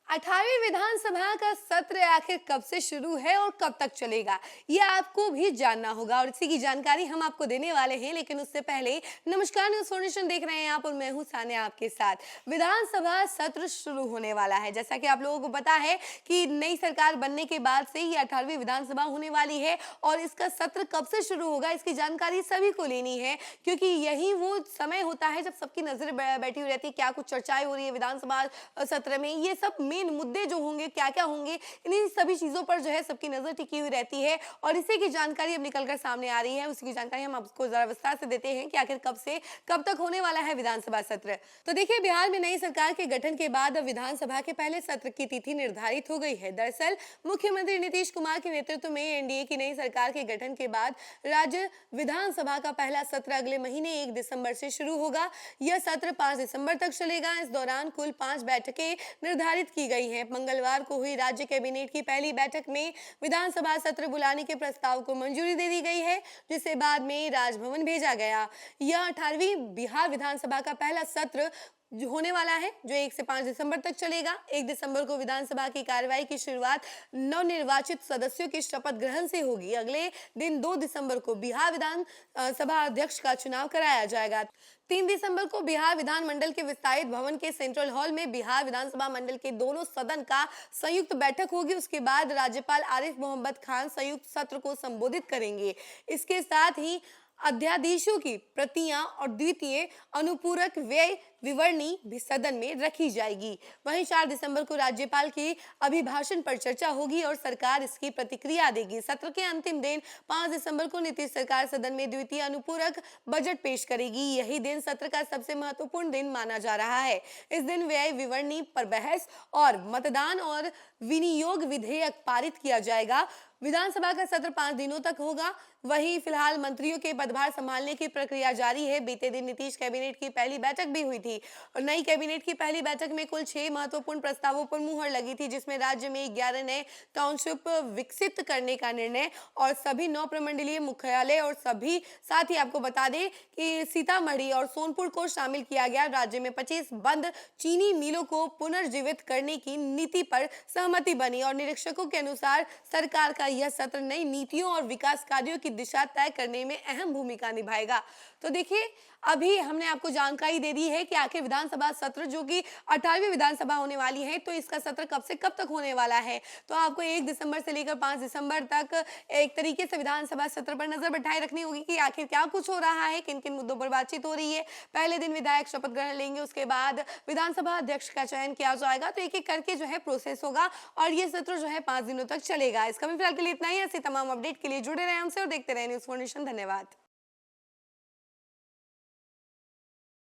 18वीं विधानसभा का सत्र आखिर कब से शुरू है और कब तक चलेगा, ये आपको भी जानना होगा और इसी की जानकारी हम आपको देने वाले हैं। लेकिन उससे पहले नमस्कार, न्यूज़ फाउंडेशन देख रहे हैं आप और मैं हूं सान्या आपके साथ। विधानसभा सत्र शुरू होने वाला है। जैसा कि आप लोगों को पता है कि नई सरकार बनने के बाद से ये 18वीं विधानसभा होने वाली है और इसका सत्र कब से शुरू होगा इसकी जानकारी सभी को लेनी है, क्योंकि यही वो समय होता है जब सबकी नजर बैठी हुई रहती है। क्या कुछ चर्चाएं हो रही है विधानसभा सत्र में, ये सब मेन मुद्दे जो होंगे क्या क्या होंगे, इन्हीं सभी चीजों पर जो है सबकी नजर टिकी हुई रहती है और इसी की जानकारी अब निकलकर सामने आ रही है। उसी की जानकारी हम आपको जरा विस्तार से देते हैं कि आखिर कब से कब तक होने वाला है विधानसभा सत्र। तो देखिए, बिहार में नई सरकार के गठन के बाद अब विधानसभा के पहले सत्र की तिथि निर्धारित हो गई है। दरअसल मुख्यमंत्री नीतीश कुमार के नेतृत्व में एनडीए की नई सरकार के गठन के बाद राज्य विधानसभा का पहला सत्र अगले महीने 1 दिसंबर से शुरू होगा। यह सत्र 5 दिसंबर तक चलेगा। इस दौरान कुल 5 बैठकें निर्धारित की गई हैं। मंगलवार को हुई राज्य कैबिनेट की पहली बैठक में विधानसभा सत्र बुलाने के प्रस्ताव को मंजूरी दे दी गई है, जिसे बाद में राजभवन भेजा गया। यह 18वीं बिहार विधानसभा का पहला सत्र जो होने वाला है, जो 1 से 5 दिसंबर तक चलेगा। 1 दिसंबर को विधानसभा की कार्रवाई की शुरुआत नवनिर्वाचित सदस्यों के शपथ ग्रहण से होगी। अगले दिन 2 दिसंबर को बिहार विधान सभा अध्यक्ष का चुनाव कराया जाएगा। 3 दिसंबर को बिहार विधानमंडल के विस्तारित भवन के सेंट्रल हॉल में बिहार विधानसभा मंडल के दोनों सदन का संयुक्त बैठक होगी। उसके बाद राज्यपाल आरिफ मोहम्मद खान संयुक्त सत्र को संबोधित करेंगे। इसके साथ ही अध्यादेशों की प्रतियां और द्वितीय अनुपूरक व्यय विवरणी भी सदन में रखी जाएगी। वहीं 4 दिसंबर को राज्यपाल के अभिभाषण पर चर्चा होगी और सरकार इसकी प्रतिक्रिया देगी। सत्र के अंतिम दिन 5 दिसंबर को नीतीश सरकार सदन में द्वितीय अनुपूरक बजट पेश करेगी। यही दिन सत्र का सबसे महत्वपूर्ण दिन माना जा रहा है। इस दिन व्यय विवरणी पर बहस और मतदान और विनियोग विधेयक पारित किया जाएगा। विधानसभा का सत्र 5 दिनों तक होगा। वहीं फिलहाल मंत्रियों के पदभार संभालने की प्रक्रिया जारी है। बीते दिन नीतीश कैबिनेट की पहली बैठक भी हुई थी और नई कैबिनेट की पहली बैठक में कुल 6 महत्वपूर्ण प्रस्तावों पर मुहर लगी थी, जिसमें राज्य में 11 नए टाउनशिप विकसित करने का निर्णय और सभी 9 प्रमंडलीय मुख्यालय और सभी, साथ ही आपको बता दें कि सीतामढ़ी और सोनपुर को शामिल किया गया। राज्य में 25 बंद चीनी मिलों को पुनर्जीवित करने की नीति पर सहमति बनी और निरीक्षकों के अनुसार सरकार का यह सत्र नई नीतियों और विकास कार्यों की दिशा तय करने में अहम भूमिका निभाएगा। तो देखिए, अभी हमने आपको जानकारी दे दी है कि आखिर विधानसभा सत्र जो कि 18वीं विधानसभा होने वाली है, तो इसका सत्र कब से कब तक होने वाला है। तो आपको 1 दिसंबर से लेकर 5 दिसंबर तक एक तरीके से विधानसभा सत्र पर नजर बैठाए रखनी होगी कि आखिर क्या कुछ हो रहा है, किन किन मुद्दों पर बातचीत हो रही है। पहले दिन विधायक शपथ ग्रहण लेंगे, उसके बाद विधानसभा अध्यक्ष का चयन किया जाएगा। तो एक एक करके जो है प्रोसेस होगा और ये सत्र जो है 5 दिनों तक चलेगा। इसका भी फिलहाल के लिए इतना ही। ऐसे तमाम अपडेट के लिए जुड़े रहे हमसे और देखते रहे न्यूज़ फाउंडेशन। धन्यवाद।